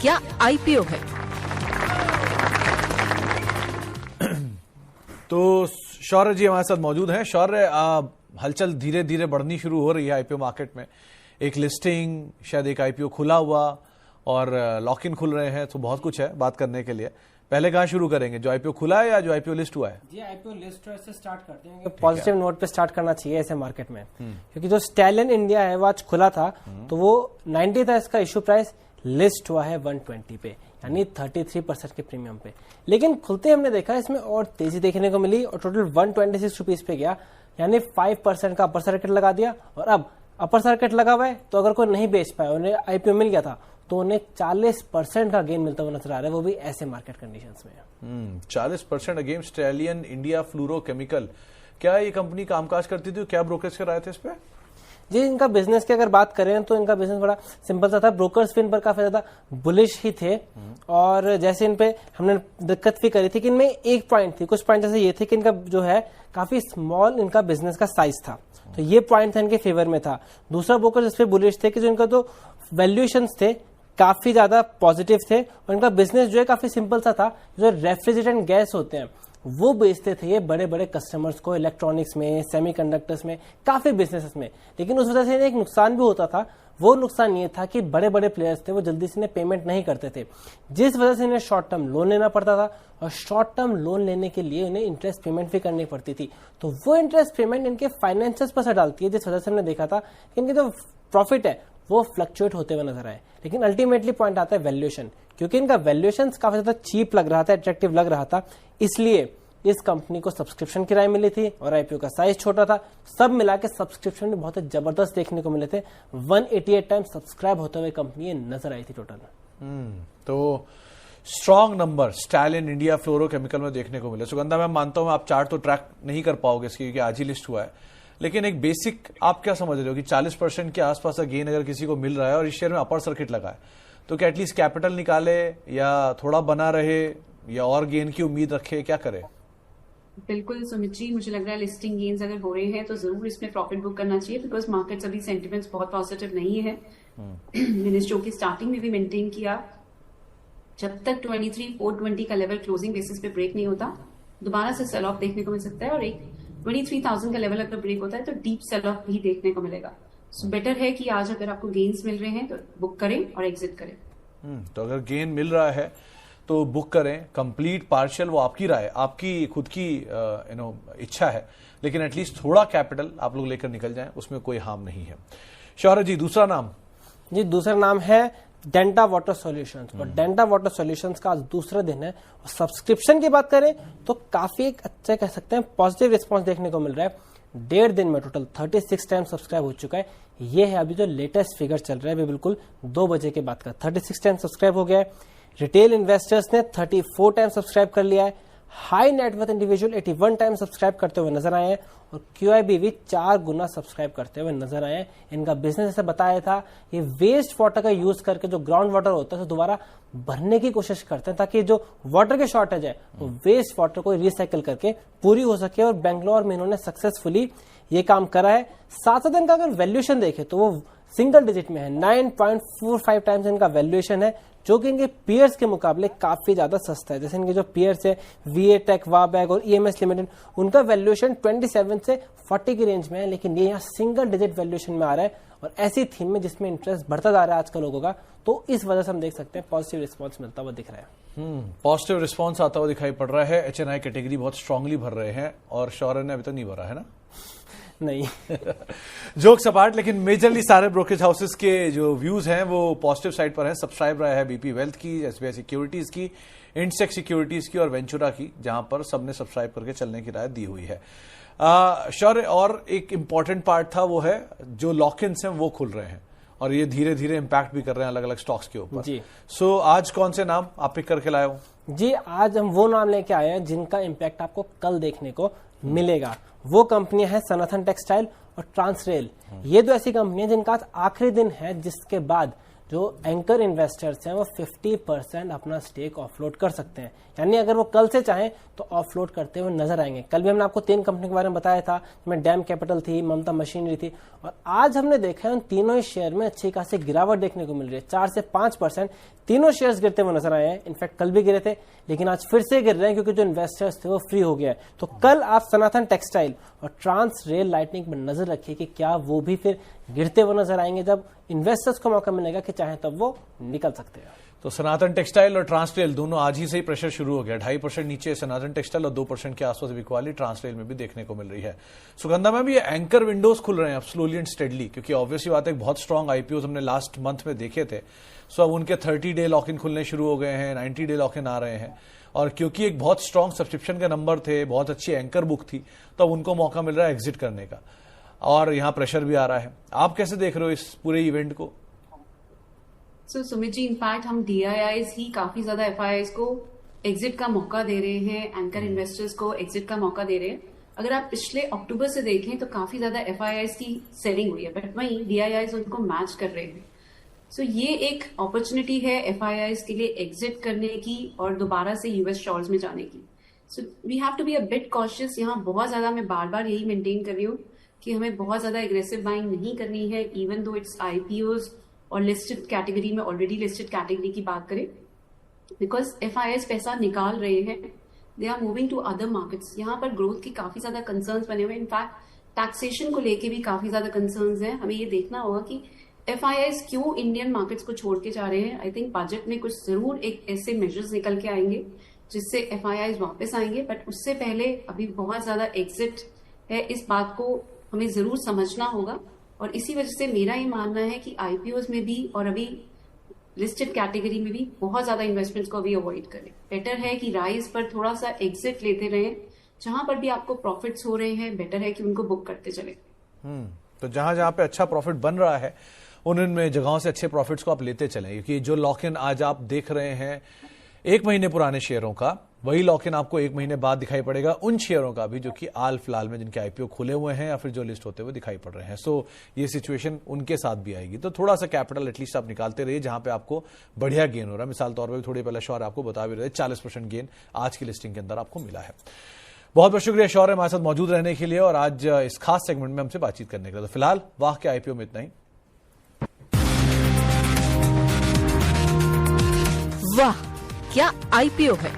क्या आईपीओ है? तो शौर्य जी हमारे साथ मौजूद हैं। शौर्य, हलचल धीरे धीरे बढ़नी शुरू हो रही है आईपीओ मार्केट में। एक लिस्टिंग, शायद एक आईपीओ खुला हुआ और लॉक इन खुल रहे हैं, तो बहुत कुछ है बात करने के लिए। पहले कहाँ शुरू करेंगे, जो आईपीओ खुला है या जो आईपीओ लिस्ट हुआ है? जी, आईपीओ लिस्ट से स्टार्ट करते हैं। पॉजिटिव नोट पे स्टार्ट करना चाहिए ऐसे मार्केट में, क्योंकि जो स्टैलियन इंडिया है वो आज खुला था, तो वो 90 था इसका इशू प्राइस, लिस्ट हुआ है 120 पे, यानी 33% के प्रीमियम पे। लेकिन खुलते हमने देखा इसमें और तेजी देखने को मिली और टोटल 126 रुपीज पे गया, यानी 5% का अपर सर्किट लगा दिया। और अब अपर सर्किट लगा हुआ है, तो अगर कोई नहीं बेच पाया, उन्हें आईपीओ मिल गया था, तो उन्हें 40% का गेन मिलता हुआ नजर आ रहा है, वो भी ऐसे मार्केट कंडीशंस में। 40% अगेंस्ट स्टैलियन इंडिया फ्लोरोकेमिकल। क्या ये कंपनी कामकाज करती थी? क्या ब्रोकरेज कराए थे इस पे? जी, इनका बिजनेस की अगर बात करें तो इनका बिजनेस बड़ा सिंपल सा था। ब्रोकर्स भी इन पर काफी ज्यादा बुलिश ही थे, और जैसे इन पे हमने दिक्कत भी करी थी कि इनमें एक पॉइंट थी, कुछ पॉइंट जैसे ये थे कि इनका जो है काफी स्मॉल इनका बिजनेस का साइज था, तो ये पॉइंट था इनके फेवर में था। दूसरा ब्रोकर जिसपे बुलिश थे कि जो इनका तो वैल्यूएशन थे काफी ज्यादा पॉजिटिव थे, और इनका बिजनेस जो है काफी सिंपल सा था। जो रेफ्रिजरेंट गैस होते हैं वो बेचते थे ये बड़े बड़े कस्टमर्स को, इलेक्ट्रॉनिक्स में, सेमीकंडक्टर्स में, काफी बिजनेसेस में। लेकिन उस वजह से इन्हें एक नुकसान भी होता था। वो नुकसान ये था कि बड़े बड़े प्लेयर्स थे वो जल्दी से इन्हें पेमेंट नहीं करते थे, जिस वजह से इन्हें शॉर्ट टर्म लोन लेना पड़ता था, और शॉर्ट टर्म लोन लेने के लिए इन्हें इंटरेस्ट पेमेंट भी करनी पड़ती थी। तो वो इंटरेस्ट पेमेंट इनके फाइनेंशियल्स पर असर डालती है, जिस वजह से हमने देखा था कि इनके जो प्रॉफिट है वो फ्लक्चुएट होते हुए नजर आए। लेकिन अल्टीमेटली पॉइंट आता है वैल्यूएशन, क्योंकि इनका वैल्यूएशन काफी ज्यादा चीप लग रहा था, अट्रैक्टिव लग रहा था, इसलिए इस कंपनी को सब्सक्रिप्शन किराए मिली थी और आईपीओ का साइज छोटा था। सब मिला के सब्सक्रिप्शन भी बहुत जबरदस्त देखने को मिले थे। 188 टाइम्स सब्सक्राइब होते हुए कंपनी ये नजर आई थी टोटल। तो strong number stallion India fluorochemical में देखने को मिले। सुगंधा, मैं मानता हूं आप चार्ट तो ट्रैक नहीं कर पाओगे इसकी, क्योंकि आज ही लिस्ट हुआ है, लेकिन एक बेसिक आप क्या समझ रहे हो कि 40% के आसपास का गेन अगर किसी को मिल रहा है और इस शेयर में अपर सर्किट लगा है, तो क्या एटलीस्ट कैपिटल निकाले या थोड़ा बना रहे या और गेन की उम्मीद रखे, क्या करे? बिल्कुल सुमित जी, मुझे लग रहा है लिस्टिंग गेन्स अगर हो रहे हैं तो जरूर इसमें प्रॉफिट बुक करना चाहिए, बिकॉज मार्केट्स अभी सेंटिमेंट्स बहुत पॉजिटिव नहीं है। मैंने शो की स्टार्टिंग में भी मेंटेन किया, जब तक 23,420 का लेवल क्लोजिंग बेसिस पे ब्रेक नहीं होता, दोबारा से सेल ऑफ देखने को मिल सकता है, और एक 23,000 का लेवल अगर ब्रेक होता है तो डीप सेल ऑफ भी देखने को मिलेगा। सो बेटर है कि आज अगर आपको गेन्स मिल रहे हैं तो बुक करें और एग्जिट करें। तो अगर गेन मिल रहा है तो बुक करें, कंप्लीट पार्शियल वो आपकी राय, आपकी खुद की इच्छा है, लेकिन एटलीस्ट थोड़ा कैपिटल आप लोग लेकर निकल जाएं, उसमें कोई हार्म नहीं है। शौर्य जी, दूसरा नाम? जी, दूसरा नाम है डेंटा वाटर सॉल्यूशंस, और डेंटा वाटर सॉल्यूशंस का आज दूसरा दिन है। और सब्सक्रिप्शन की बात करें तो काफी एक अच्छा कह सकते हैं पॉजिटिव रिस्पॉन्स देखने को मिल रहा है। 1.5 दिन में टोटल 36 टाइम सब्सक्राइब हो चुका है। ये है अभी जो लेटेस्ट फिगर चल रहा है, अभी बिल्कुल 2 बजे के बाद का 36 टाइम सब्सक्राइब हो गया है। रिटेल इन्वेस्टर्स ने 34 टाइम सब्सक्राइब कर लिया है। High net worth individual 81 time subscribe करते हुए नजर आए हैं, और क्यूआईबी भी 4 गुना सब्सक्राइब करते हुए नजर आए हैं। इनका बिजनेस जैसे बताया था, ये वेस्ट वाटर का यूज करके जो ग्राउंड वाटर होता है तो दोबारा भरने की कोशिश करते हैं, ताकि जो वाटर की शॉर्टेज है वो वेस्ट वाटर को रिसाइकिल करके पूरी हो सके, और बेंगलोर में इन्होंने सक्सेसफुली ये काम करा है। 7 दिन का अगर वैल्यूएशन देखें तो वो सिंगल डिजिट में है, 9.45 टाइम्स इनका वैल्यूएशन है, जो कि इनके पीयर्स के मुकाबले काफी ज्यादा सस्ता है। जैसे इनके जो पीयर्स है वीए टेक, वाबैग और ईएमएस लिमिटेड, उनका वैल्यूएशन 27 से 40 की रेंज में है, लेकिन ये यहाँ सिंगल डिजिट वैल्यूएशन में आ रहा है, और ऐसी थीम में जिसमें इंटरेस्ट बढ़ता जा रहा है आजकल लोगों का, तो इस वजह से हम देख सकते हैं पॉजिटिव रिस्पॉन्स मिलता हुआ दिख रहा है। पॉजिटिव रिस्पॉन्स आता हुआ दिखाई पड़ रहा है। एचएनआई कैटेगरी बहुत स्ट्रांगली भर रहे हैं, और शौर्य ने अभी तक नहीं भरा है ना? नहीं। जोक सपाट, लेकिन मेजरली सारे ब्रोकरेज हाउसेस के जो व्यूज हैं वो पॉजिटिव साइड पर हैं। सब्सक्राइब रहा है बीपी वेल्थ की, एसबीआई सिक्योरिटीज की, इंडसेक्स सिक्योरिटीज की और वेंचुरा की, जहां पर सबने सब्सक्राइब करके चलने की राय दी हुई है। शौर्य, और एक इंपॉर्टेंट पार्ट था वो है जो लॉक इन्स हैं वो खुल रहे हैं, और ये धीरे धीरे इंपैक्ट भी कर रहे हैं अलग अलग स्टॉक्स के ऊपर जी। सो आज कौन से नाम आप पिक करके लाए हो? जी, आज हम वो नाम लेके आए हैं जिनका इंपैक्ट आपको कल देखने को मिलेगा। वो कंपनियां हैं सनातन टेक्सटाइल और ट्रांसरेल। ये दो ऐसी कंपनियां जिनका आज आखिरी दिन है, जिसके बाद जो एंकर इन्वेस्टर्स हैं वो 50% अपना स्टेक ऑफलोड कर सकते हैं, यानी अगर वो कल से चाहें तो ऑफलोड करते हुए नजर आएंगे। कल भी हमने आपको 3 कंपनी के बारे में बताया था, जिसमें डैम कैपिटल थी, ममता मशीनरी थी, और आज हमने देखा है उन तीनों ही शेयर में अच्छी खासी गिरावट देखने को मिल रही है। 4 से 5% तीनों शेयर्स गिरते हुए नजर आए हैं। इनफैक्ट कल भी गिरे थे, लेकिन आज फिर से गिर रहे हैं क्योंकि जो इन्वेस्टर्स थे वो फ्री हो गया है। तो कल आप सनातन टेक्सटाइल और ट्रांस रेल लाइटनिंग पर नजर रखिए कि क्या वो भी फिर गिरते हुए नजर आएंगे। जब इन्वेस्टर्स को मौका मिलेगा कि चाहे तब वो निकल सकते हैं। तो सनातन टेक्सटाइल और ट्रांसरेल दोनों आज ही से ही प्रेशर शुरू हो गया। 2.5% नीचे सनातन टेक्सटाइल और 2% के आसपास बिकवाली ट्रांसरेल में भी देखने को मिल रही है। सुगंधा में भी ये एंकर विंडोज खुल रहे हैं अब स्लोली एंड स्टेडली, क्योंकि ऑब्वियसली बात है बहुत स्ट्रॉन्ग आईपीओ हमने लास्ट मंथ में देखे थे। सो अब उनके 30 डे लॉक इन खुलने शुरू हो गए हैं, 90 डे लॉक इन आ रहे हैं, और क्योंकि एक बहुत स्ट्रॉन्ग सब्सक्रिप्शन के नंबर थे, बहुत अच्छी एंकर बुक थी, तो अब उनको मौका मिल रहा है एग्जिट करने का, और यहां प्रेशर भी आ रहा है। आप कैसे देख रहे हो इस पूरे इवेंट को? सुमित जी, इनफैक्ट हम DIIs ही काफी ज्यादा FIIs को एग्जिट का मौका दे रहे हैं, एंकर इन्वेस्टर्स को एग्जिट का मौका दे रहे हैं। अगर आप पिछले अक्टूबर से देखें तो काफी ज्यादा FIIs की सेलिंग हुई है, बट वहीं DIIs उनको मैच कर रहे हैं। ये एक अपॉर्चुनिटी है FIIs के लिए एग्जिट करने की और दोबारा से US शॉर्ट्स में जाने की। We have to be a bit cautious. यहाँ बहुत ज्यादा मैं बार बार यही मेंटेन कर रही हूँ कि हमें बहुत ज्यादा एग्रेसिव बाइंग नहीं करनी है, इवन दो इट्स IPOs और लिस्टेड कैटेगरी में, ऑलरेडी लिस्टेड कैटेगरी की बात करें, बिकॉज FIIs पैसा निकाल रहे हैं, they are moving to other markets. यहाँ पर ग्रोथ की काफी ज्यादा कंसर्न्स बने हुए हैं। इनफैक्ट टैक्सेशन को लेके भी काफी ज्यादा कंसर्न्स हैं। हमें ये देखना होगा कि FIIs क्यों इंडियन मार्केट्स को छोड़ के जा रहे हैं। आई थिंक बजट में कुछ जरूर एक ऐसे मेजर्स निकल के आएंगे जिससे FIIs वापस आएंगे, बट उससे पहले अभी बहुत ज्यादा एग्जिट है, इस बात को हमें जरूर समझना होगा। और इसी वजह से मेरा ये मानना है कि IPOs में भी और अभी लिस्टेड कैटेगरी में भी बहुत ज्यादा इन्वेस्टमेंट्स को अभी अवॉइड करें। बेटर है कि राइज पर थोड़ा सा एग्जिट लेते रहें, जहां पर भी आपको प्रॉफिट्स हो रहे हैं बेटर है कि उनको बुक करते चले। तो जहां जहां पे अच्छा प्रॉफिट बन रहा है उनमें जगहों से अच्छे प्रॉफिट्स को आप लेते चलें, क्योंकि जो लॉक इन आज आप देख रहे हैं 1 महीने पुराने शेयरों का, वही लॉक इन आपको 1 महीने बाद दिखाई पड़ेगा उन शेयरों का भी जो कि हाल फिलहाल में जिनके IPO खुले हुए हैं या फिर जो लिस्ट होते हुए दिखाई पड़ रहे हैं। सो ये सिचुएशन उनके साथ भी आएगी। तो थोड़ा सा कैपिटल एटलीस्ट आप निकालते रहिए जहां पे आपको बढ़िया गेन हो रहा है। मिसाल तौर पर भी थोड़ी पहले शौर्य आपको बता भी रहे 40% गेन आज की लिस्टिंग के अंदर आपको मिला है। बहुत बहुत शुक्रिया शौर्य हमारे साथ मौजूद रहने के लिए और आज इस खास सेगमेंट में हमसे बातचीत करने के लिए। तो फिलहाल वाह के IPO में इतना ही। वाह क्या IPO है।